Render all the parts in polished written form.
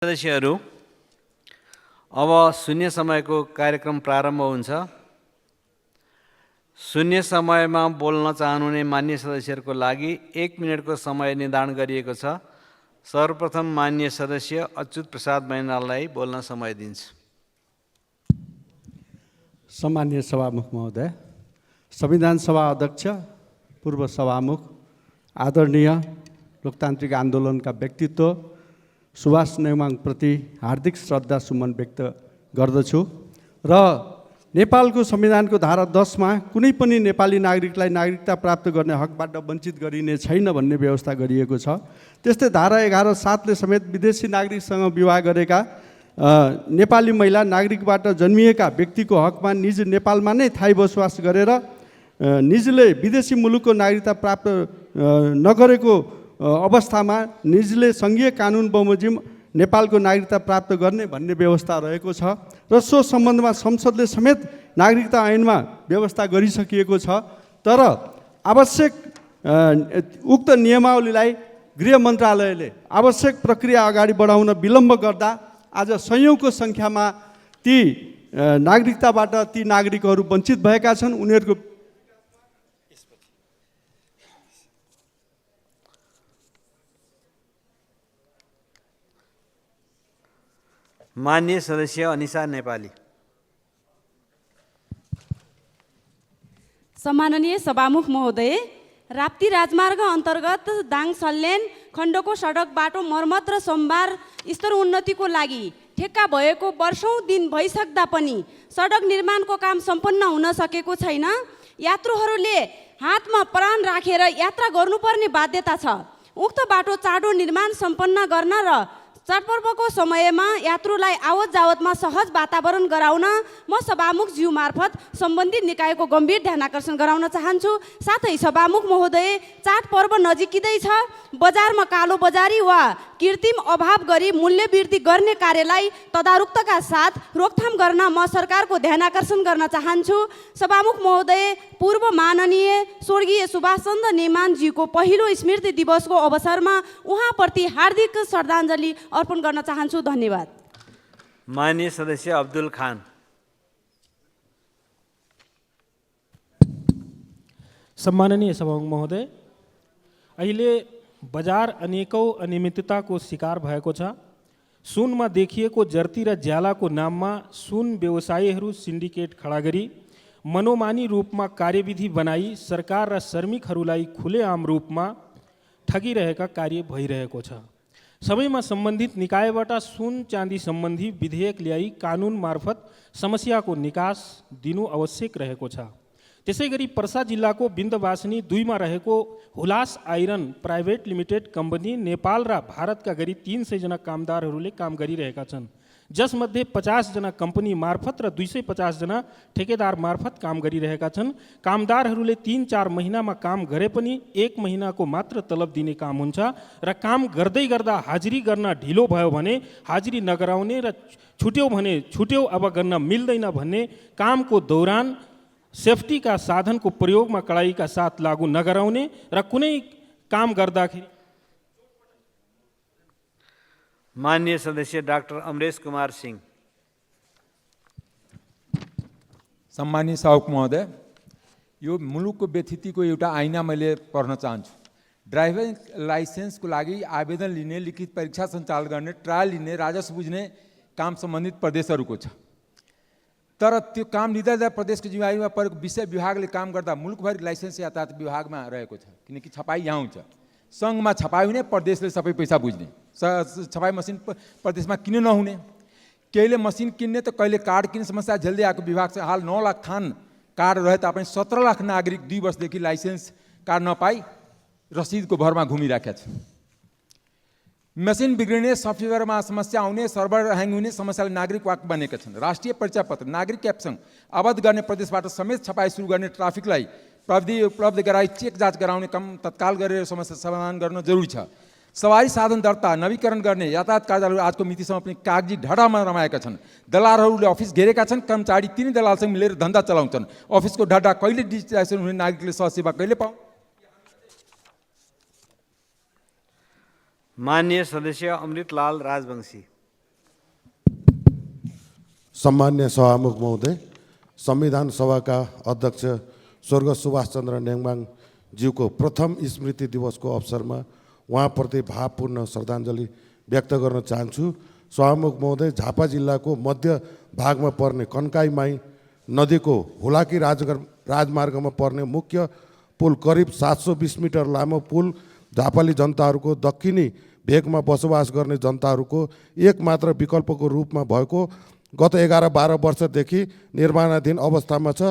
सदस्यहरू, अब शून्य समयको कार्यक्रम प्रारम्भ हुन्छ। शून्य समयमा बोल्न चाहनुहुने मान्य सदस्यहरूको लागि 1 मिनेटको समय निर्धारण गरिएको छ। सर्वप्रथम मान्य सदस्य अच्युत प्रसाद मैनाललाई बोल्न समय दिन्छ। सम्मान्य सभामुख महोदय, संविधान सभा अध्यक्ष, पूर्व सभामुख, आदरणीय लोकतान्त्रिक आन्दोलनका व्यक्तित्व सुभाष नेमाङ प्रति हार्दिक श्रद्धा सुमन व्यक्त गर्दछु र नेपालको संविधानको धारा 10 मा कुनै पनि नेपाली नागरिकलाई नागरिकता प्राप्त गर्ने हकबाट वञ्चित गरिने छैन भन्ने व्यवस्था गरिएको छ। त्यस्तै धारा 11(7) ले समेत विदेशी नागरिकसँग विवाह गरेका नेपाली महिला नागरिकबाट जन्मिएका व्यक्तिको हकमा निज नेपालमा नै थायी बसोबास गरेर निजले विदेशी मुलुकको नागरिकता प्राप्त नगरेको अवस्थामा निजले सङ्घीय कानुन बमोजिम नेपालको नागरिकता प्राप्त गर्ने भन्ने व्यवस्था रहेको छ र सो सम्बन्धमा संसदले समेत नागरिकता ऐनमा व्यवस्था गरिसकिएको छ। तर आवश्यक उक्त नियमावलीलाई गृह मन्त्रालयले आवश्यक प्रक्रिया अगाडि बढाउन विलम्ब गर्दा आज सयौँको सङ्ख्यामा ती नागरिकताबाट ती नागरिकहरू वञ्चित भएका छन्। उनीहरूको मान्य सदस्य अनिशा नेपाली। सम्माननीय सभामुख महोदय, राप्ती राजमार्ग अन्तर्गत दाङ सल्यान खण्डको सडक बाटो मर्मत र सोमबार स्तर उन्नतिको लागि ठेक्का भएको वर्षौं दिन भइसक्दा पनि सडक निर्माणको काम सम्पन्न हुन सकेको छैन। यात्रुहरूले हातमा प्राण राखेर यात्रा गर्नुपर्ने बाध्यता छ। उक्त बाटो चाँडो निर्माण सम्पन्न गर्न र चाडपर्वको समयमा यात्रुलाई आवत जावतमा सहज वातावरण गराउन म सभामुखज्यू मार्फत सम्बन्धित निकायको गम्भीर ध्यान आकर्षण गराउन चाहन्छु। साथै सभामुख महोदय, चाडपर्व नजिकिँदैछ। बजारमा कालो बजारी वा कृत्रिम अभाव गरी मूल्य वृद्धि गर्ने कार्यलाई तदारुकताका साथ रोकथाम गर्न म सरकारको ध्यान आकर्षण गर्न चाहन्छु। सभामुख महोदय, पूर्व माननीय स्वर्गीय सुभाषचन्द्र नेमाङज्यूको पहिलो स्मृति दिवसको अवसरमा उहाँप्रति हार्दिक श्रद्धाञ्जली अर्पण गर्न चाहन्छु। धन्यवाद। मान्य सदस्य अब्दुल खान। सम्माननीय सभामुख महोदय, अहिले बजार अनेकौं अनियमितताको शिकार भएको छ। सुनमा देखिएको जर्ती र ज्यालाको नाममा सुन व्यवसायीहरू सिन्डिकेट खडा गरी मनोमानी रूपमा कार्यविधि बनाई सरकार र श्रमिकहरूलाई खुलेआम रूपमा ठगिरहेका कार्य भइरहेको छ। सबैमा सम्बन्धित निकायबाट सुन चाँदी सम्बन्धी विधेयक ल्याई कानुन मार्फत समस्याको निकास दिनु आवश्यक रहेको छ। त्यसै गरी पर्सा जिल्लाको बिन्दवासिनी 2 मा रहेको Hulas iron private limited company Nepal र भारतका गरी 300 जना कामदारहरूले काम गरिरहेका छन्, जसमध्ये 50 जना कम्पनी मार्फत र 250 जना ठेकेदार मार्फत काम गरिरहेका छन्। कामदारहरूले 3-4 महिनामा काम गरे पनि 1 महिनाको मात्र तलब दिने काम हुन्छ र काम गर्दै गर्दा हाजिरी गर्न ढिलो भयो भने हाजिरी नगराउने र छुट्यो भने छुट्यो, अब गर्न मिल्दैन भन्ने, कामको दौरान सेफ्टीका साधनको प्रयोगमा कडाइका साथ लागू नगराउने र कुनै काम गर्दाखेरि। मान्य सदस्य डाक्टर अमरेश कुमार सिंह। सम्मानीय सभामुख महोदय, यो मुलुकको व्यथितिको एउटा आइना मैले पढ्न चाहन्छु। ड्राइभिङ लाइसेन्सको लागि आवेदन लिने, लिखित परीक्षा सञ्चालन गर्ने, ट्रायल लिने, राजस्व बुझ्ने काम सम्बन्धित प्रदेशहरूको छ। तर त्यो काम लिँदा प्रदेशको जिम्मेवारीमा परेको विषय विभागले काम गर्दा मुलुकभरि लाइसेन्स यातायात विभागमा रहेको छ, किनकि छपाई यहाँ हुन्छ। सङ्घमा छपाई हुने, प्रदेशले सबै पैसा बुझ्ने। छपाई मसिन प्रदेशमा किन नहुने? कहिले मसिन किन्ने त कहिले कार्ड किन्ने समस्या झेल्दै आएको विभाग छ। हाल 9 लाख थान कार्ड रहे तापनि 17 लाख नागरिक 2 वर्षदेखि लाइसेन्स कार्ड नपाई रसिदको भरमा घुमिराखेका छन्। मसिन बिग्रिने, सफ्टवेयरमा समस्या आउने, सर्भर ह्याङ हुने समस्याले नागरिक वाक बनेका छन्। राष्ट्रिय परिचय पत्र, नागरिक एपसँग आबद्ध गर्ने प्रदेशबाट समेत छपाई सुरु गर्ने, ट्राफिकलाई प्रविधि उपलब्ध गराई चेक जाँच गराउने काम तत्काल गरेर समस्या समाधान गर्न जरुरी छ। सवारी साधन दर्ता नवीकरण गर्ने, यातायात कार्यालयहरू आजको मितिसम्म पनि कागजी ढडामा रमाएका छन्। दलालहरूले अफिस घेरेका छन्, कर्मचारी 3 दलालसँग मिलेर धन्दा चलाउँछन्। अफिसको ढडा कहिले डिजिटाइजेसन हुने, नागरिकले सहसेवा कहिले पाउने? माननीय सदस्य अमृतलाल राजवंशी। सम्मान्य सभामुख महोदय, संविधान सभाका अध्यक्ष स्वर्गीय सुभाष चन्द्र नेङमाङज्यूको प्रथम स्मृति दिवसको अवसरमा उहाँप्रति भावपूर्ण श्रद्धाञ्जली व्यक्त गर्न चाहन्छु। सभामुख महोदय, झापा जिल्लाको मध्य भागमा पर्ने कन्काईमाई नदीको हुलाकी राजमार्गमा पर्ने मुख्य पुल करिब 720 मिटर लामो पुल झापाली जनताहरूको दक्षिणी भेगमा बसोबास गर्ने जनताहरूको एकमात्र विकल्पको रूपमा भएको गत 11-12 वर्षदेखि निर्माणाधीन अवस्थामा छ।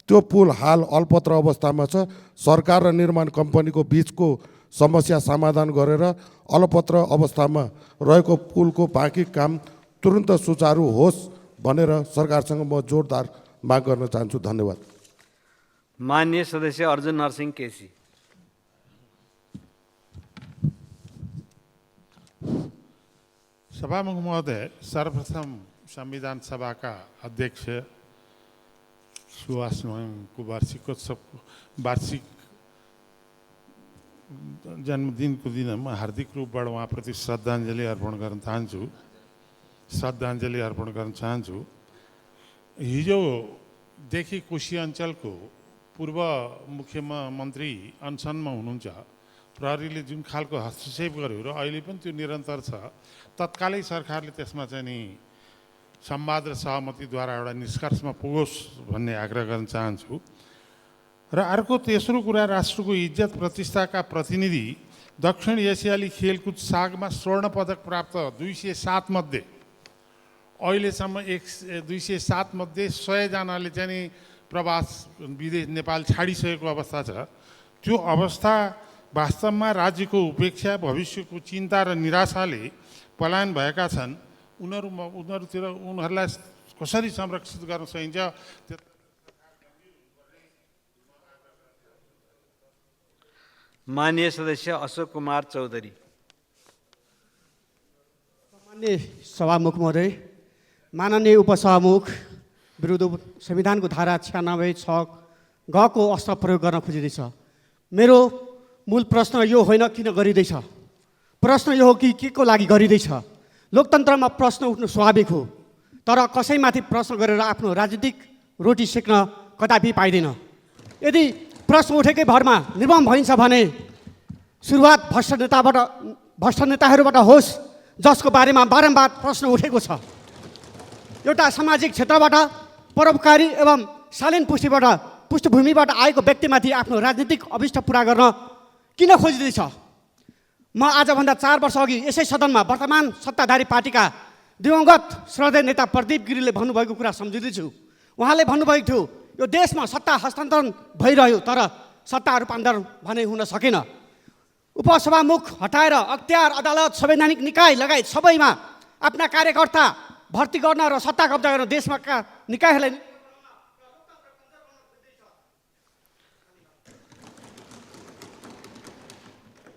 त्यो पुल हाल अल्पत्र अवस्थामा छ। सरकार र निर्माण कम्पनीको बीचको समस्या समाधान गरेर अलपत्र अवस्थामा रहेको पुलको बाँकी काम तुरुन्त सुचारू होस् भनेर सरकारसँग म जोरदार माग गर्न चाहन्छु। धन्यवाद। माननीय सदस्य अर्जुन नरसिंह केसी। सभामुख महोदय, सर्वप्रथम संविधान सभाका अध्यक्ष सुभाष नेङमाङको वार्षिक जन्मदिनको दिन म हार्दिक रूपबाट उहाँप्रति श्रद्धाञ्जली अर्पण गर्न चाहन्छु। हिजोदेखि कोशी अञ्चलको पूर्व मुख्यमन्त्री अनसनमा हुनुहुन्छ। प्रहरीले जुन खालको हस्तक्षेप गर्यो र अहिले पनि त्यो निरन्तर छ। तत्कालै सरकारले त्यसमा चाहिँ नि संवाद र सहमतिद्वारा एउटा निष्कर्षमा पुगोस् भन्ने आग्रह गर्न चाहन्छु। र अर्को तेस्रो कुरा, राष्ट्रको इज्जत प्रतिष्ठाका प्रतिनिधि दक्षिण एसियाली खेलकुद सागमा स्वर्ण पदक प्राप्त 207 मध्ये अहिलेसम्म 207 मध्ये 100 जनाले चाहिँ नि प्रवास विदेश नेपाल छाडिसकेको अवस्था छ। त्यो अवस्था वास्तवमा राज्यको उपेक्षा, भविष्यको चिन्ता र निराशाले पलायन भएका छन्। उनीहरूलाई कसरी संरक्षित गर्न सकिन्छ? माननीय सदस्य अशोक कुमार चौधरी। माननीय सभामुख महोदय, माननीय उपसभामुख विरुद्ध संविधानको धारा 96(6) ग को अस्त्र प्रयोग गर्न खोजिँदैछ। मेरो मूल प्रश्न यो होइन किन गरिँदैछ, प्रश्न यो हो कि के को लागि गरिँदैछ। लोकतन्त्रमा प्रश्न उठ्नु स्वाभाविक हो, तर कसैमाथि प्रश्न गरेर आफ्नो राजनीतिक रोटी सेक्न कदापि पाइँदैन। यदि प्रश्न उठेकै भरमा निर्मम भइन्छ भने सुरुवात भ्रष्ट नेताहरूबाट होस्, जसको बारेमा बारम्बार प्रश्न उठेको छ। एउटा सामाजिक क्षेत्रबाट परोपकारी एवं शालीन पृष्ठभूमिबाट आएको व्यक्तिमाथि आफ्नो राजनीतिक अभिष्ट पुरा गर्न किन खोजिँदैछ? म आजभन्दा 4 वर्ष अघि यसै सदनमा वर्तमान सत्ताधारी पार्टीका दिवंगत श्रद्धेय नेता प्रदीप गिरीले भन्नुभएको कुरा सम्झिँदैछु। उहाँले भन्नुभएको थियो, यो देशमा सत्ता हस्तान्तरण भइरह्यो तर सत्ता रूपान्तरण भने हुन सकेन। उपसभामुख हटाएर अख्तियार, अदालत, संवैधानिक निकाय लगायत सबैमा आफ्ना कार्यकर्ता भर्ती गर्न र सत्ता कब्जा गर्न देशमा निकायहरूलाई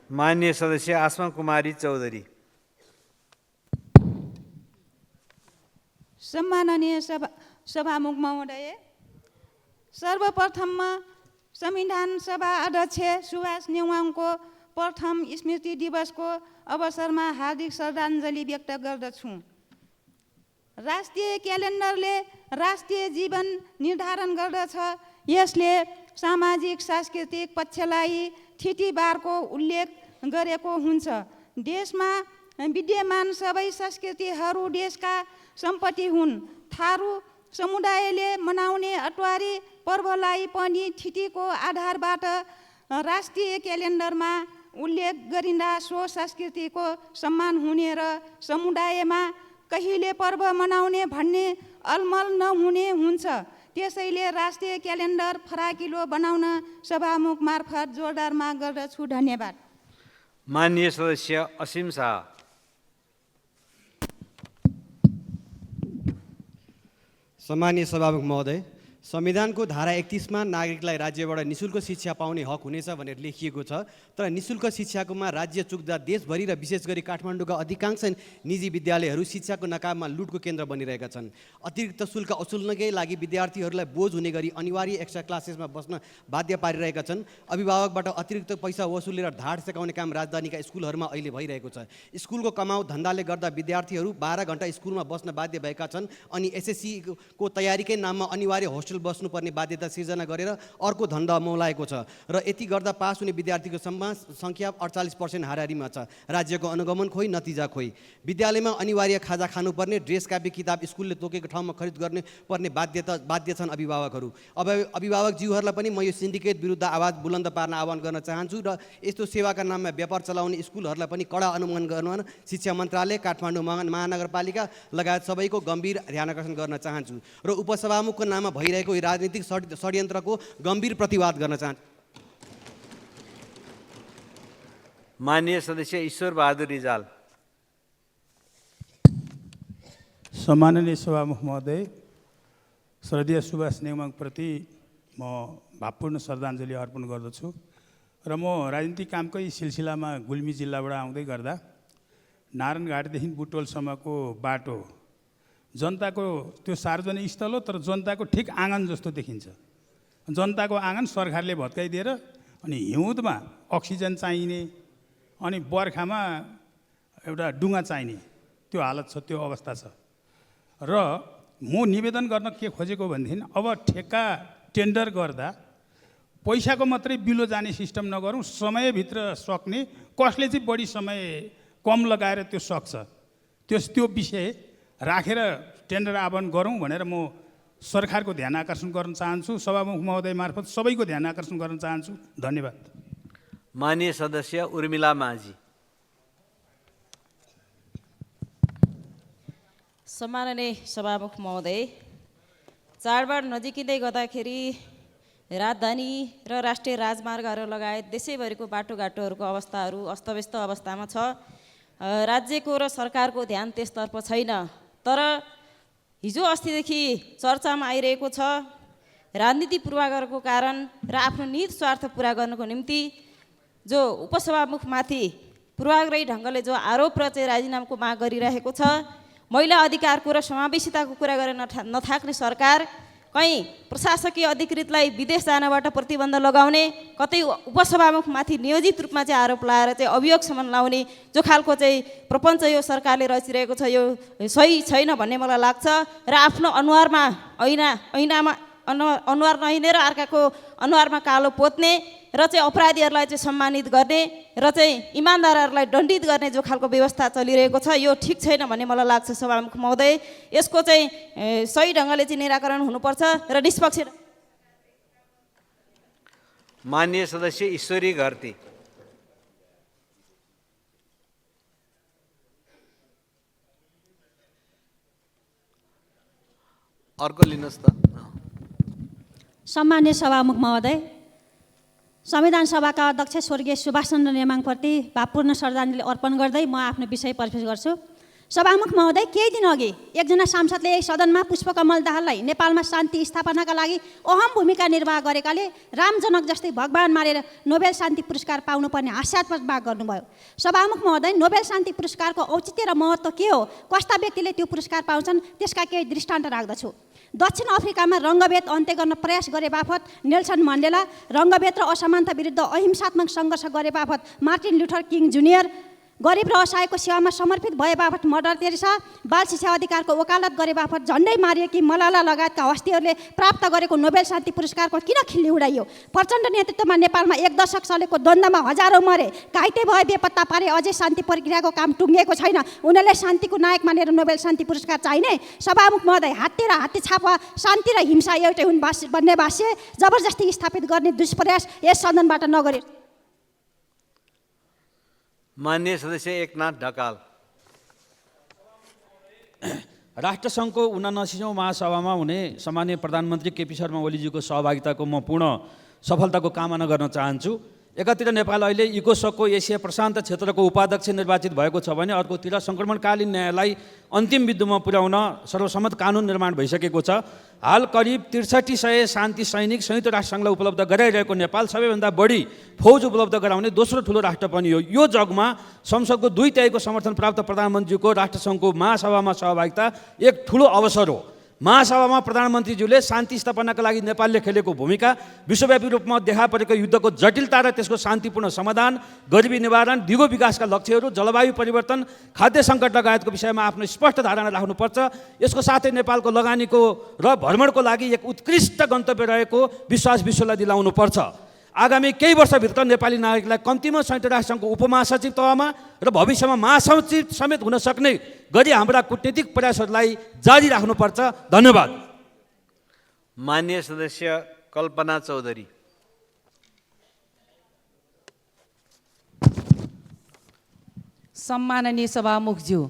माननीय सदस्य आसमा कुमारी चौधरी। सम्माननीय सभामुख महोदय, सर्वप्रथममा संविधान सभा अध्यक्ष सुभाष नेङमाङको प्रथम स्मृति दिवसको अवसरमा हार्दिक श्रद्धाञ्जली व्यक्त गर्दछु। राष्ट्रिय क्यालेन्डरले राष्ट्रिय जीवन निर्धारण गर्दछ। यसले सामाजिक सांस्कृतिक पक्षलाई थितिबारको उल्लेख गरेको हुन्छ। देशमा विद्यमान सबै संस्कृतिहरू देशका सम्पत्ति हुन्। थारू समुदायले मनाउने अटवारी पर्वलाई पनि थितिको आधारबाट राष्ट्रिय क्यालेन्डरमा उल्लेख गरिँदा सो संस्कृतिको सम्मान हुने र समुदायमा कहिले पर्व मनाउने भन्ने अलमल नहुने हुन्छ। त्यसैले राष्ट्रिय क्यालेन्डर फराकिलो बनाउन सभामुख मार्फत जोरदार माग गर्दछु। धन्यवाद। माननीय सदस्य असीम शाह। सम्मानीय सभामुख महोदय, संविधानको धारा 31मा नागरिकलाई राज्यबाट निशुल्क शिक्षा पाउने हक हुनेछ भनेर लेखिएको छ। तर निशुल्क शिक्षाकोमा राज्य चुक्दा देशभरि र विशेष गरी काठमाडौँका अधिकांश निजी विद्यालयहरू शिक्षाको नकाबमा लुटको केन्द्र बनिरहेका छन्। अतिरिक्त शुल्क असुल्नकै लागि विद्यार्थीहरूलाई बोझ हुने गरी अनिवार्य एक्स्ट्रा क्लासेसमा बस्न बाध्य पारिरहेका छन्। अभिभावकबाट अतिरिक्त पैसा वसुलेर ढाड सेकाउने काम राजधानीका स्कुलहरूमा अहिले भइरहेको छ। स्कुलको कमाउ धन्दाले गर्दा विद्यार्थीहरू 12 घण्टा स्कुलमा बस्न बाध्य भएका छन् अनि एसएससीको तयारीकै नाममा अनिवार्य होस्टेल बस्नुपर्ने बाध्यता सिर्जना गरेर अर्को धन्दा मौलाएको छ र यति गर्दा पास हुने विद्यार्थीको सङ्ख्या 48% हाराहारीमा छ। राज्यको अनुगमन खोइ नतिजा खोइ। विद्यालयमा अनिवार्य खाजा खानुपर्ने, ड्रेस कापी किताब स्कुलले तोकेको ठाउँमा खरिद गर्ने पर्ने बाध्य छन् अभिभावकहरू। अभिभावकज्यूहरूलाई पनि म यो सिन्डिकेट विरुद्ध आवाज बुलन्द पार्न आह्वान गर्न चाहन्छु र यस्तो सेवाका नाममा व्यापार चलाउने स्कुलहरूलाई पनि कडा अनुगमन गर्न शिक्षा मन्त्रालय, काठमाडौँ महानगरपालिका लगायत सबैको गम्भीर ध्यान आकर्षण गर्न चाहन्छु र उपसभामुखको नाममा भइरहेको राजनीतिक षड्यन्त्रको गम्भीर प्रतिवाद गर्न चाहन्छु। माननीय सदस्य ईश्वर बहादुर रिजाल। सम्माननीय सभामुख महोदय, स्वर्गीय सुभाष नेउमाङप्रति म भावपूर्ण श्रद्धाञ्जली अर्पण गर्दछु र म राजनीतिक कामकै सिलसिलामा गुल्मी जिल्लाबाट आउँदै गर्दा नारायणघाटदेखि बुटवलसम्मको बाटो जनताको त्यो सार्वजनिक स्थल हो, तर जनताको ठिक आँगन जस्तो देखिन्छ। जनताको आँगन सरकारले भत्काइदिएर अनि हिउँदमा अक्सिजन चाहिने अनि बर्खामा एउटा डुङ्गा चाहिने त्यो हालत छ, त्यो अवस्था छ। र म निवेदन गर्न के खोजेको भनेदेखि अब ठेक्का टेन्डर गर्दा पैसाको मात्रै बिलो जाने सिस्टम नगरौँ, समयभित्र सक्ने, कसले चाहिँ बढी समय कम लगाएर त्यो सक्छ त्यो विषय राखेर टेन्डर आह्वान गरौँ भनेर म सरकारको ध्यान आकर्षण गर्न चाहन्छु। सभामुख महोदय मार्फत सबैको ध्यान आकर्षण गर्न चाहन्छु। धन्यवाद। माननीय सदस्य उर्मिला माझी। सम्माननीय सभामुख महोदय, चाडबाड नजिकिँदै गर्दाखेरि राजधानी र राष्ट्रिय राजमार्गहरू लगायत देशैभरिको बाटोघाटोहरूको अवस्थाहरू अस्तव्यस्त अवस्थामा छ। राज्यको र सरकारको ध्यान त्यसतर्फ छैन। तर हिजो अस्तिदेखि चर्चामा आइरहेको छ राजनीति पूर्वाग्रहको कारण र आफ्नो निहित स्वार्थ पुरा गर्नको निम्ति जो उपसभामुखमाथि पूर्वाग्रही ढङ्गले जो आरोप र चाहिँ राजीनामाको माग गरिरहेको छ, महिला अधिकारको र समावेशिताको कुरा गरेर नथाक्ने सरकार कहीँ प्रशासकीय अधिकृतलाई विदेश जानबाट प्रतिबन्ध लगाउने, कतै उपसभामुखमाथि नियोजित रूपमा चाहिँ आरोप लगाएर चाहिँ अभियोगसम्म लाउने जो खालको चाहिँ प्रपञ्च यो सरकारले रचिरहेको छ, यो सही छैन भन्ने मलाई लाग्छ। र आफ्नो अनुहार नहिनेर अर्काको अनुहारमा कालो पोत्ने र चाहिँ अपराधीहरूलाई चाहिँ सम्मानित गर्ने र चाहिँ इमान्दारहरूलाई दण्डित गर्ने जो खालको व्यवस्था चलिरहेको छ, यो ठिक छैन भन्ने मलाई लाग्छ सभामुख महोदय। यसको चाहिँ सही ढङ्गले चाहिँ निराकरण हुनुपर्छ र निष्पक्ष। माननीय सदस्य ईश्वरी घरती। अर्को लिनुहोस् त। सम्मान्य सभामुख महोदय, संविधान सभाका अध्यक्ष स्वर्गीय सुभाषचन्द्र नेमाङप्रति भावपूर्ण श्रद्धाञ्जली अर्पण गर्दै म आफ्नो विषय प्रस्तुत गर्छु। सभामुख महोदय, केही दिन अघि एकजना सांसदले यही सदनमा पुष्पकमल दाहाललाई नेपालमा शान्ति स्थापनाका लागि अहम भूमिका निर्वाह गरेकाले रामजनक जस्तै भगवान मारेर नोबेल शान्ति पुरस्कार पाउनुपर्ने हास्यास्पद माग गर्नुभयो। सभामुख महोदय, नोबेल शान्ति पुरस्कारको औचित्य र महत्त्व के हो, कस्ता व्यक्तिले त्यो पुरस्कार पाउँछन्, त्यसका केही दृष्टान्त राख्दछु। दक्षिण अफ्रिकामा रङ्गभेद अन्त्य गर्न प्रयास गरे बापत नेल्सन मण्डेला, रङ्गभेद र असमानता विरुद्ध अहिंसात्मक सङ्घर्ष गरे बापत मार्टिन लुथर किङ जुनियर, गरिब र असहायको सेवामा समर्पित भए बापत मदर तेरेसा, बाल शिक्षा अधिकारको वकालत गरे बापत झन्डै मारिएकी मलाला लगायतका हस्तीहरूले प्राप्त गरेको नोबेल शान्ति पुरस्कारको किन खिल्ली उडाइयो? प्रचण्ड नेतृत्वमा नेपालमा 1 दशक चलेको द्वन्द्वमा हजारौँ मरे, घाइते भए, बेपत्ता पारे, अझै शान्ति प्रक्रियाको काम टुङ्गिएको छैन। उनीहरूले शान्तिको नायक मानेर नोबेल शान्ति पुरस्कार चाहिने? सभामुख महोदय, हात्ती र हात्ती छापा, शान्ति र हिंसा एउटै हुन् भन्ने भाष्य जबरजस्ती स्थापित गर्ने दुष्प्रयास यस सदनबाट नगरे। माननीय सदस्य एकनाथ ढकाल। राष्ट्रसङ्घको 79औं महासभामा हुने सम्माननीय प्रधानमन्त्री केपी शर्मा ओलीजीको सहभागिताको म पूर्ण सफलताको कामना गर्न चाहन्छु। एकातिर नेपाल अहिले इकोसोकको एसिया प्रशान्त क्षेत्रको उपाध्यक्ष निर्वाचित भएको छ भने अर्कोतिर सङ्क्रमणकालीन न्यायलाई अन्तिम बिन्दुमा पुर्याउन सर्वसम्मत कानुन निर्माण भइसकेको छ। हाल करिब 6300 शान्ति सैनिक संयुक्त राष्ट्रसङ्घलाई उपलब्ध गराइरहेको नेपाल सबैभन्दा बढी फौज उपलब्ध गराउने दोस्रो ठुलो राष्ट्र पनि हो। यो जगमा संसदको 2/3 समर्थन प्राप्त प्रधानमन्त्रीको राष्ट्रसङ्घको महासभामा सहभागिता एक ठुलो अवसर हो। महासभामा प्रधानमन्त्रीज्यूले शान्ति स्थापनाका लागि नेपालले खेलेको भूमिका, विश्वव्यापी रूपमा देखा परेको युद्धको जटिलता र त्यसको शान्तिपूर्ण समाधान, गरिबी निवारण, दिगो विकासका लक्ष्यहरू, जलवायु परिवर्तन, खाद्य सङ्कट लगायतको विषयमा आफ्नो स्पष्ट धारणा राख्नुपर्छ। यसको साथै नेपालको लगानीको र भ्रमणको लागि एक उत्कृष्ट गन्तव्य रहेको विश्वास विश्वलाई दिलाउनुपर्छ। आगामी केही वर्षभित्र नेपाली नागरिकलाई कम्तीमा संयुक्त राष्ट्रसङ्घको उपमहासचिव तहमा र भविष्यमा महासचिव समेत हुन सक्ने गरी हाम्रा कूटनीतिक प्रयासहरूलाई जारी राख्नुपर्छ। धन्यवाद। मान्य सदस्य कल्पना चौधरी। सम्माननीय सभामुखज्यू,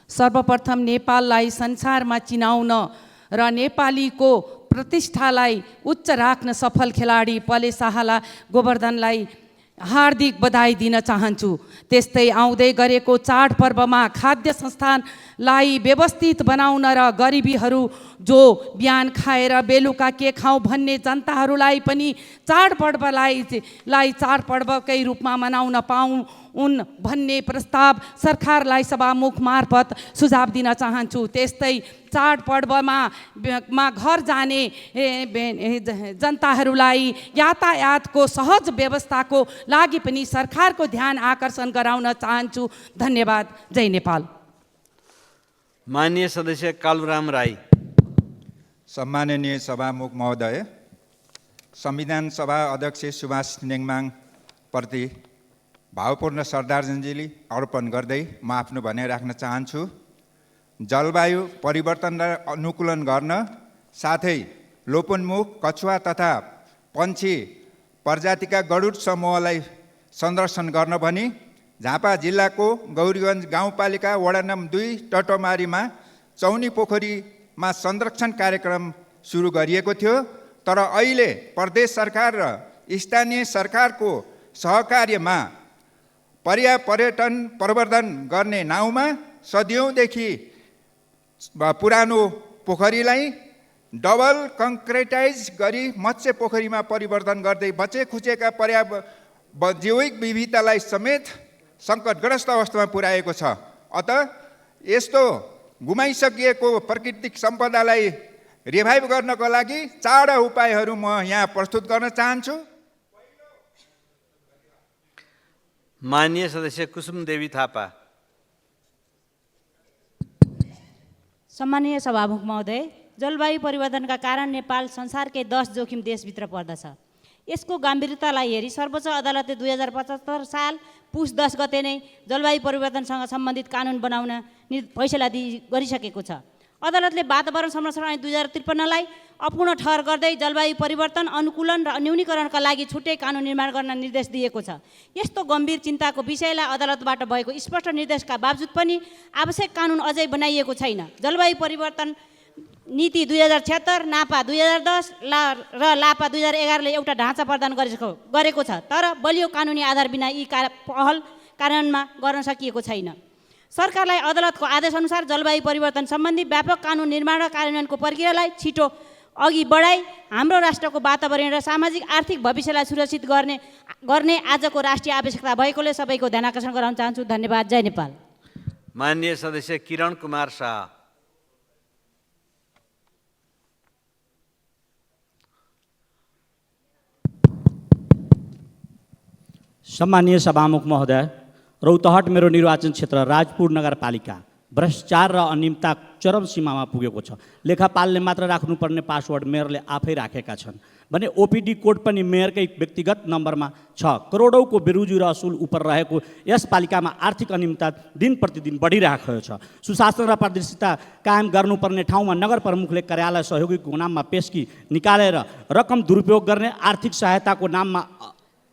सर्वप्रथम नेपाललाई संसारमा चिनाउन र नेपालीको प्रतिष्ठालाई उच्च राख्न सफल खेलाडी पले शाहला गोवर्धनलाई हार्दिक बधाई दिन चाहन्छु। त्यस्तै आउँदै गरेको चाडपर्वमा खाद्य संस्थानलाई व्यवस्थित बनाउन र गरिबीहरू जो बिहान खाएर बेलुका के खाउँ भन्ने जनताहरूलाई पनि चाडपर्वलाई चाडपर्वकै रूपमा मनाउन पाउन् भन्ने प्रस्ताव सरकारलाई सभामुख मार्फत सुझाव दिन चाहन्छु। त्यस्तै चाडपर्वमा घर जाने जनताहरूलाई यातायातको सहज व्यवस्थाको लागि पनि सरकारको ध्यान आकर्षण गराउन चाहन्छु। धन्यवाद। जय नेपाल। माननीय सदस्य कालुराम राई। सम्माननीय सभामुख महोदय, संविधान सभा अध्यक्ष सुभाष नेङमाङ प्रति भावपूर्ण श्रद्धाञ्जली अर्पण गर्दै म आफ्नो भनाइ राख्न चाहन्छु। जलवायु परिवर्तनलाई अनुकूलन गर्न साथै लोपोन्मुख कछुवा तथा पन्छी प्रजातिका गरुड समूहलाई संरक्षण गर्न भनी झापा जिल्लाको गौरीगञ्ज गाउँपालिका वडा नम्बर 2 टटोमारीमा चौनी पोखरीमा संरक्षण कार्यक्रम सुरु गरिएको थियो। तर अहिले प्रदेश सरकार र स्थानीय सरकारको सहकार्यमा पर्यटन प्रवर्धन गर्ने नाउँमा सदियौँदेखि पुरानो पोखरीलाई डबल कङ्क्रिटाइज गरी मत्स्य पोखरीमा परिवर्तन गर्दै बचे खुचेका जैविक विविधतालाई समेत सङ्कटग्रस्त अवस्थामा पुर्याएको छ। अत यस्तो गुमाइसकिएको प्राकृतिक सम्पदालाई रिभाइभ गर्नको लागि 4 उपायहरू म यहाँ प्रस्तुत गर्न चाहन्छु। माननीय सदस्य कुसुमदेवी थापा। सम्माननीय सभामुख महोदय, जलवायु परिवर्तनका कारण नेपाल संसारकै 10 जोखिम देशभित्र पर्दछ। यसको गम्भीरतालाई हेरी सर्वोच्च अदालतले 2075 साल पुस 10 गते नै जलवायु परिवर्तनसँग सम्बन्धित कानुन बनाउन फैसला गरिसकेको छ। अदालतले वातावरण संरक्षण ऐन 2053लाई अपूर्ण ठहर गर्दै जलवायु परिवर्तन अनुकूलन र न्यूनीकरणका लागि छुट्टै कानुन निर्माण गर्न निर्देश दिएको छ। यस्तो गम्भीर चिन्ताको विषयलाई अदालतबाट भएको स्पष्ट निर्देशका बावजुद पनि आवश्यक कानुन अझै बनाइएको छैन। जलवायु परिवर्तन नीति 2076, नापा 2010 र लापा 2011ले एउटा ढाँचा प्रदान गरेको छ, तर बलियो कानुनी आधार बिना यी पहल कार्यान्वयनमा गर्न सकिएको छैन। सरकारलाई अदालतको आदेशअनुसार जलवायु परिवर्तन सम्बन्धी व्यापक कानुन निर्माण र कार्यान्वयनको प्रक्रियालाई छिटो अघि बढाई हाम्रो राष्ट्रको वातावरण र सामाजिक आर्थिक भविष्यलाई सुरक्षित गर्ने आजको राष्ट्रिय आवश्यकता भएकोले सबैको ध्यान आकर्षण गराउन चाहन्छु। धन्यवाद। जय नेपाल। माननीय सदस्य किरण कुमार शाह। सम्माननीय सभामुख महोदय, रौतहट मेरो निर्वाचन क्षेत्र राजपुर नगरपालिका भ्रष्टाचार र अनियमितता चरम सीमामा पुगेको छ। लेखापालले मात्र राख्नुपर्ने पासवर्ड मेयरले आफै राखेका छन् भने ओपिडी कोड पनि मेयरकै व्यक्तिगत नम्बरमा छ। करोडौँको बेरुजी र असुल उप रहेको यस पालिकामा आर्थिक अनियमितता दिन प्रतिदिन बढिरहेको छ। सुशासन र पारदर्शिता कायम गर्नुपर्ने ठाउँमा नगर प्रमुखले कार्यालय सहयोगीको नाममा पेस्की निकालेर रकम दुरुपयोग गर्ने, आर्थिक सहायताको नाममा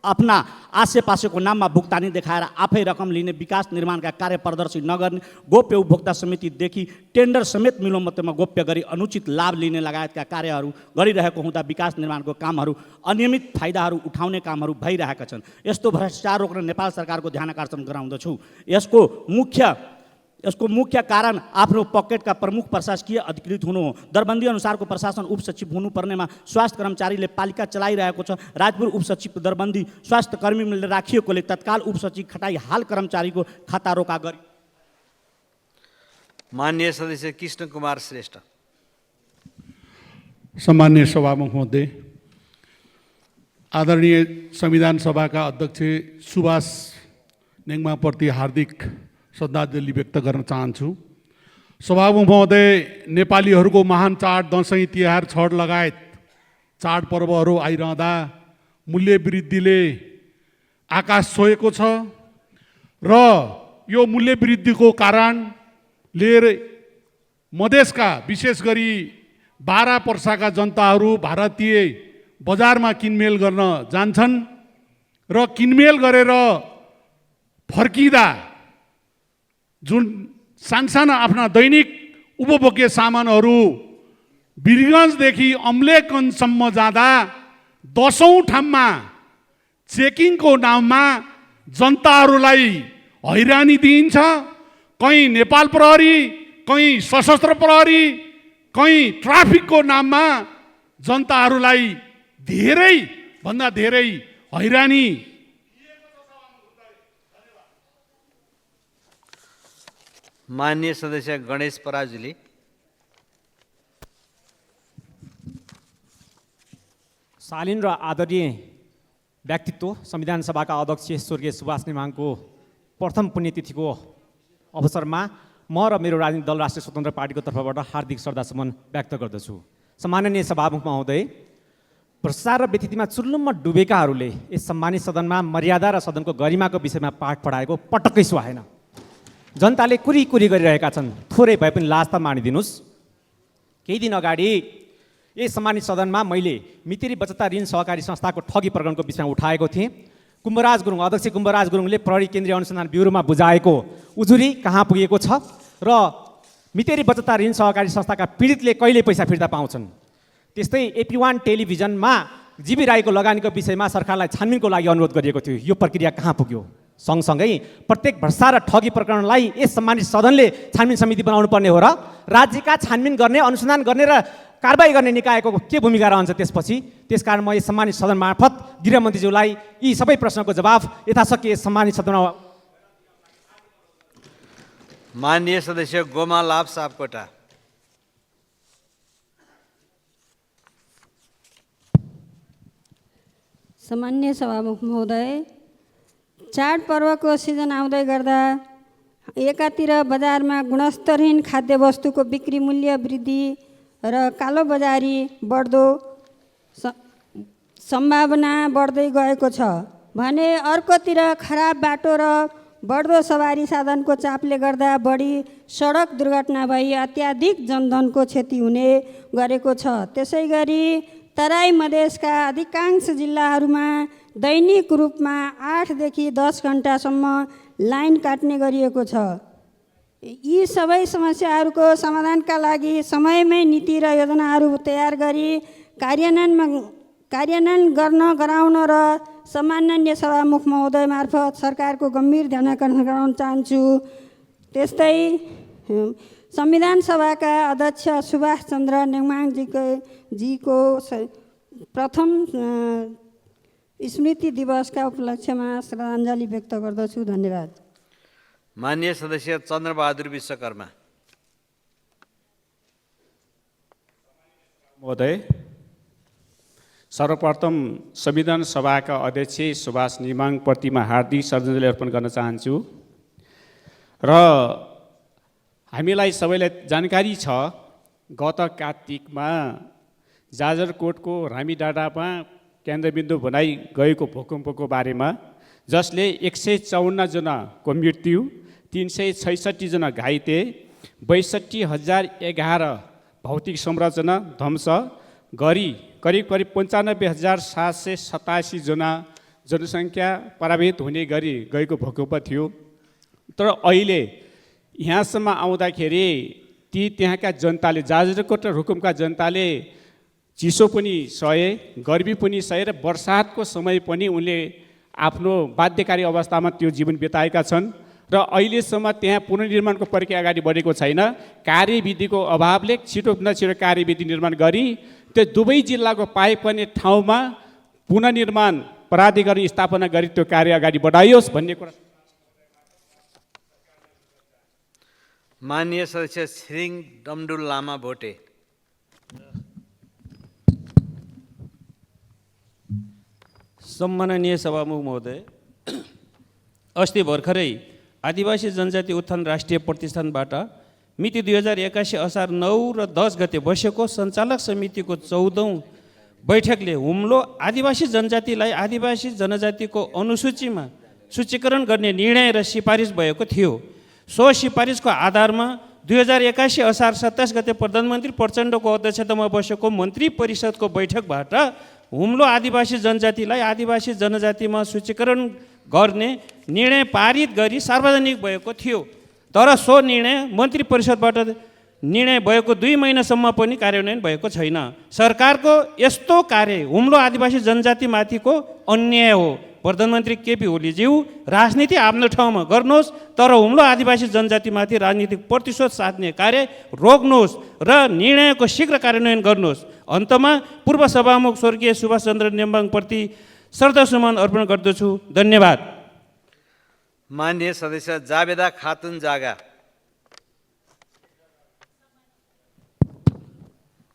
आफ्ना आसेपासेको नाममा भुक्तानी देखाएर आफै रकम लिने, विकास निर्माणका कार्य प्रदर्शी नगर्ने, गोप्य उपभोक्ता समितिदेखि टेन्डर समेत मिलोमतोमा गोप्य गरी अनुचित लाभ लिने लगायतका कार्यहरू गरिरहेको हुँदा विकास निर्माणको कामहरू अनियमित फाइदाहरू उठाउने कामहरू भइरहेका छन्। यस्तो भ्रष्टाचार रोक्न नेपाल सरकारको ध्यान आकर्षण गराउँदछु। यसको मुख्य कारण आफ्नो पकेटका प्रमुख प्रशासकीय अधिकृत हुनु हो। दरबन्दी अनुसारको प्रशासन उपसचिव हुनुपर्नेमा स्वास्थ्य कर्मचारीले पालिका चलाइरहेको छ। राजपुर उपसचिव दरबन्दी स्वास्थ्य कर्मीले राखिएकोले तत्काल उपसचिव खटाई हाल कर्मचारीको खाता रोका गरी। माननीय सदस्य कृष्ण कुमार श्रेष्ठ। सम्माननीय सभामुख महोदय, आदरणीय संविधान सभाका अध्यक्ष सुभाष नेङमाप्रति हार्दिक श्रद्धाञ्जली व्यक्त गर्न चाहन्छु। सभामुख महोदय, नेपालीहरूको महान चाड दसैँ तिहार छठ लगायत चाडपर्वहरू आइरहँदा मूल्य वृद्धिले आकाश छोएको छ र यो मूल्य वृद्धिको कारणले मधेसका विशेष गरी 12 पर्साका जनताहरू भारतीय बजारमा किनमेल गर्न जान्छन् र किनमेल गरेर फर्किँदा जुन सानसाना आफ्ना दैनिक उपभोग्य सामानहरू वीरगञ्जदेखि अम्लेखगञ्जसम्म जाँदा 10औं ठाउँमा चेकिङको नाममा जनताहरूलाई हैरानी दिइन्छ। कहीँ नेपाल प्रहरी, कहीँ सशस्त्र प्रहरी, कहीँ ट्राफिकको नाममा जनताहरूलाई धेरै भन्दा धेरै हैरानी। माननीय सदस्य गणेश पराजुली। शालीन र आदरणीय व्यक्तित्व संविधान सभाका अध्यक्ष स्वर्गीय सुभाष नेमाङको प्रथम पुण्यतिथिको अवसरमा म र मेरो राजनीतिक दल राष्ट्रिय स्वतन्त्र पार्टीको तर्फबाट हार्दिक श्रद्धासुमन व्यक्त गर्दछु। सम्माननीय सभामुख महोदय, भ्रष्टाचार र व्यतिथिमा चुल्लुममा डुबेकाहरूले यस सम्मानित सदनमा मर्यादा र सदनको गरिमाको विषयमा पाठ पढाएको पटक्कै सुहाएन। जनताले कुरी गरिरहेका छन्, थोरै भए पनि लाज त मानिदिनुहोस्। केही दिन अगाडि यस सम्मानित सदनमा मैले मितेरी बचतता ऋण सहकारी संस्थाको ठगी प्रकरणको विषयमा उठाएको थिएँ। कुम्भराज गुरुङ, अध्यक्ष कुम्भराज गुरुङले प्रहरी केन्द्रीय अनुसन्धान ब्युरोमा बुझाएको उजुरी कहाँ पुगेको छ र मितेरी बचतता ऋण सहकारी संस्थाका पीडितले कहिले पैसा फिर्ता पाउँछन्। त्यस्तै AP1 टेलिभिजनमा जीवी राईको लगानीको विषयमा सरकारलाई छानबिनको लागि अनुरोध गरिएको थियो। यो प्रक्रिया कहाँ पुग्यो? सँगसँगै प्रत्येक भ्रष्टाचार र ठगी प्रकरणलाई यस सम्मानित सदनले छानबिन समिति बनाउनु पर्ने हो र राज्यका छानबिन गर्ने, अनुसन्धान गर्ने र कारबाही गर्ने निकायको के भूमिका रहन्छ त्यसपछि? त्यसकारण म यस सम्मानित सदन मार्फत गृहमन्त्रीज्यूलाई यी सबै प्रश्नको जवाफ यथाशक्य यस सम्मानित सदनमा। माननीय सदस्य गोमा लाभ सापकोटा। सम्माननीय सभामुख महोदय, चाडपर्वको सिजन आउँदै गर्दा एकातिर बजारमा गुणस्तरहीन खाद्य वस्तुको बिक्री मूल्य वृद्धि र कालो बजारी बढ्दो सम्भावना बढ्दै गएको छ भने अर्कोतिर खराब बाटो र बढ्दो सवारी साधनको चापले गर्दा बढी सडक दुर्घटना भई अत्याधिक जनधनको क्षति हुने गरेको छ। त्यसै गरी तराई मधेसका अधिकांश जिल्लाहरूमा दैनिक रूपमा 8 देखि 10 घण्टासम्म लाइन काट्ने गरिएको छ। यी सबै समस्याहरूको समाधानका लागि समयमै नीति र योजनाहरू तयार गरी कार्यान्वयन गर्न गराउन र सम्माननीय सभामुख महोदय मार्फत सरकारको गम्भीर ध्यान आकर्षण गराउन चाहन्छु। त्यस्तै संविधान सभाका अध्यक्ष सुभाष चन्द्र नेङमाङजीको प्रथम स्मृति दिवसका उपलक्ष्यमा श्रद्धाञ्जली व्यक्त गर्दछु। धन्यवाद। माननीय सदस्य चन्द्रबहादुर विश्वकर्मा। महोदय, सर्वप्रथम संविधान सभाका अध्यक्ष सुभाष नेमाङप्रतिमा हार्दिक श्रद्धाञ्जली अर्पण गर्न चाहन्छु र हामीलाई सबैलाई जानकारी छ गत कार्तिकमा जाजरकोटको रामीडाँडामा केन्द्रबिन्दु बनाई गएको भूकम्पको बारेमा जसले 154 जनाको मृत्यु, 366 जना घाइते, 62,011 भौतिक संरचना ध्वंस गरी करिब 95,787 जना जनसङ्ख्या प्रभावित हुने गरी गएको भूकम्प थियो। तर अहिले यहाँसम्म आउँदाखेरि त्यहाँका जनताले जाजरकोट र रुकुमका जनताले चिसो पनि सहे, गर्मी पनि सहे र बर्सातको समय पनि उनले आफ्नो बाध्यकारी अवस्थामा त्यो जीवन बिताएका छन् र अहिलेसम्म त्यहाँ पुनर्निर्माणको प्रक्रिया अगाडि बढेको छैन। कार्यविधिको अभावले छिटोभन्दा छिटो कार्यविधि निर्माण गरी त्यो दुवै जिल्लाको पाइपर्ने ठाउँमा पुनर्निर्माण प्राधिकरण स्थापना गरी त्यो कार्य अगाडि बढाइयोस् भन्ने कुरा। माननीय सदस्य छिरिङ डमडुल लामा भोटे। सम्माननीय सभामुख महोदय, अस्ति भर्खरै आदिवासी जनजाति उत्थान राष्ट्रिय प्रतिष्ठानबाट मिति 2081 असार 9 र 10 गते बसेको सञ्चालक समितिको 14औं बैठकले हुम्लो आदिवासी जनजातिलाई आदिवासी जनजातिको अनुसूचीमा सूचीकरण गर्ने निर्णय र सिफारिस भएको थियो। सो सिफारिसको आधारमा 2081 असार 27 गते प्रधानमन्त्री प्रचण्डको अध्यक्षतामा बसेको मन्त्री परिषदको बैठकबाट हुम्लो आदिवासी जनजातिलाई आदिवासी जनजातिमा सूचीकरण गर्ने निर्णय पारित गरी सार्वजनिक भएको थियो। तर सो निर्णय मन्त्री परिषदबाट निर्णय भएको 2 महिनासम्म पनि कार्यान्वयन भएको छैन। सरकारको यस्तो कार्य हुम्लो आदिवासी जनजातिमाथिको अन्याय हो। प्रधानमन्त्री केपी ओलीज्यू राजनीति आफ्नो ठाउँमा गर्नुहोस्, तर हुम्लो आदिवासी जनजातिमाथि राजनीतिक प्रतिशोध साध्ने कार्य रोक्नुहोस् र निर्णयको शीघ्र कार्यान्वयन गर्नुहोस्। अन्तमा पूर्व सभामुख स्वर्गीय सुभाष चन्द्र नेम्बाङप्रति श्रद्धासुमन अर्पण गर्दछु। धन्यवाद। माननीय सदस्य जावेदा खातुन जागा।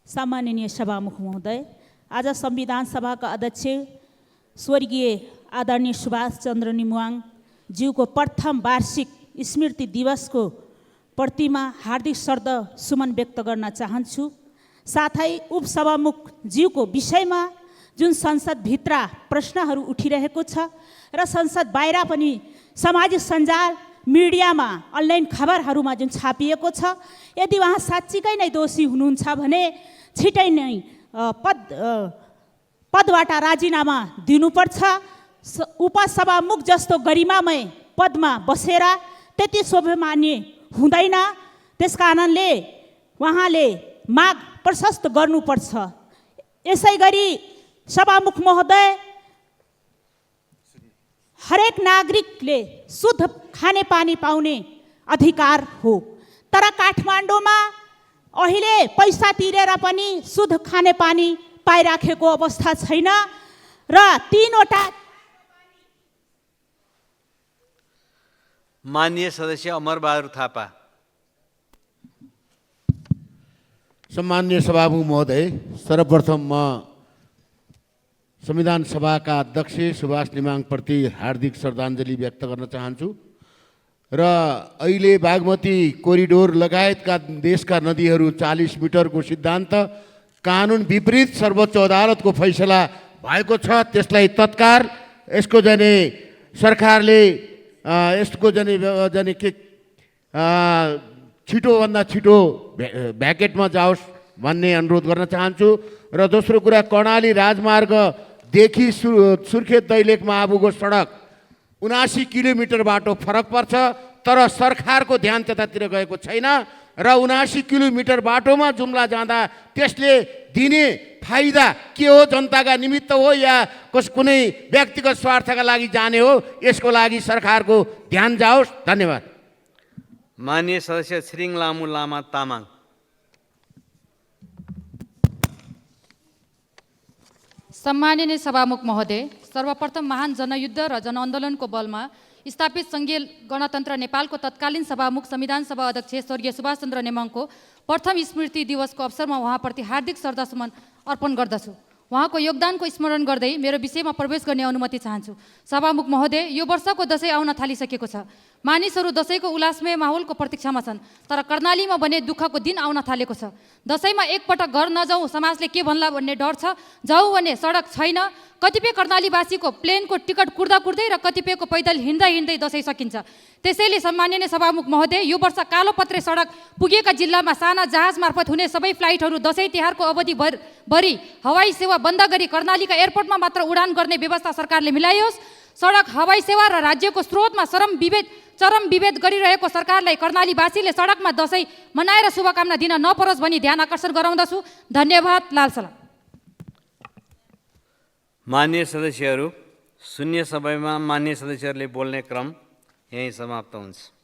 सम्माननीय सभामुख महोदय, आज संविधान सभाका अध्यक्ष स्वर्गीय आदरणीय सुभाष चन्द्र नेम्बाङ ज्यूको प्रथम वार्षिक स्मृति दिवसको प्रतिमा हार्दिक श्रद्धासुमन व्यक्त गर्न चाहन्छु। साथै उपसभामुख ज्यूको विषयमा जुन संसदभित्र प्रश्नहरू उठिरहेको छ र संसद बाहिर पनि सामाजिक सञ्जाल मिडियामा अनलाइन खबरहरूमा जुन छापिएको छ, यदि उहाँ साँच्चीकै नै दोषी हुनुहुन्छ भने छिटै नै पदबाट राजीनामा दिनुपर्छ। उपसभामुख जस्तो गरिमामय पदमा बसेर त्यति शोभामान्य हुँदैन। त्यस कारणले उहाँले माग प्रशस्त गर्नुपर्छ। यसै गरी सभामुख महोदय, हरेक नागरिकले शुद्ध खानेपानी पाउने अधिकार हो, तर काठमाडौँमा अहिले पैसा तिरेर पनि शुद्ध खानेपानी पाइराखेको अवस्था छैन र 3वटा। माननीय सदस्य अमरबहादुर थापा। सम्माननीय सभामुख महोदय, सर्वप्रथम म संविधान सभाका अध्यक्ष सुभाष नेम्बाङप्रति हार्दिक श्रद्धाञ्जली व्यक्त गर्न चाहन्छु र अहिले बागमती कोरिडोर लगायतका देशका नदीहरू 40 मिटरको सिद्धान्त कानुन विपरीत सर्वोच्च अदालतको फैसला भएको छ। त्यसलाई तत्काल यसको जाने सरकारले यसको जाने के छिटोभन्दा छिटो भ्याकेटमा जाओस् भन्ने अनुरोध गर्न चाहन्छु। र दोस्रो कुरा, कर्णाली राजमार्गदेखि सुर्खेत दैलेख महाबुगो सडक 79 किलोमिटर बाटो फरक पर्छ, तर सरकारको ध्यान त्यतातिर गएको छैन र 79 किलोमिटर बाटोमा जुम्ला जाँदा त्यसले दिने फाइदा के हो, जनताका निमित्त हो या कुनै व्यक्तिगत स्वार्थका लागि जाने हो, यसको लागि सरकारको ध्यान जाओस्। धन्यवाद। माननीय सदस्य छिरिङ लामु लामा तामाङ। सम्माननीय सभामुख महोदय, सर्वप्रथम महान जनयुद्ध र जनआन्दोलनको बलमा स्थापित सङ्घीय गणतन्त्र नेपालको तत्कालीन सभामुख संविधान सभा अध्यक्ष स्वर्गीय सुभाष चन्द्र नेम्बाङको प्रथम स्मृति दिवसको अवसरमा उहाँप्रति हार्दिक श्रद्धासुमन अर्पण गर्दछु। उहाँको योगदानको स्मरण गर्दै मेरो विषयमा प्रवेश गर्ने अनुमति चाहन्छु। सभामुख महोदय, यो वर्षको दसैँ आउन थालिसकेको छ। मानिसहरू दसैँको उल्लासमय माहौलको प्रतीक्षामा छन्, तर कर्णालीमा भने दुःखको दिन आउन थालेको छ। दसैँमा एकपटक घर नजाउँ, समाजले के भन्ला भन्ने डर छ। जाउँ भने सडक छैन। कतिपय कर्णालीवासीको प्लेनको टिकट कुर्दा कुर्दै र कतिपयको पैदल हिँड्दा हिँड्दै दसैँ सकिन्छ। त्यसैले सम्माननीय सभामुख महोदय, यो वर्ष कालोपत्रे सडक पुगेका जिल्लामा साना जहाज मार्फत हुने सबै फ्लाइटहरू दसैँ तिहारको अवधिभर भरि हवाई सेवा बन्द गरी कर्णालीका एयरपोर्टमा मात्र उडान गर्ने व्यवस्था सरकारले मिलाइयोस्। सडक हवाई सेवा र राज्यको स्रोतमा चरम विभेद गरिरहेको सरकारलाई कर्णालीवासीले सडकमा दसैँ मनाएर शुभकामना दिन नपरोस् भनी ध्यान आकर्षण गराउँदछु। धन्यवाद। लाल सलाम। मान्य सदस्यहरू, शून्य समयमा मान्य सदस्यहरूले बोल्ने क्रम यहीँ समाप्त हुन्छ।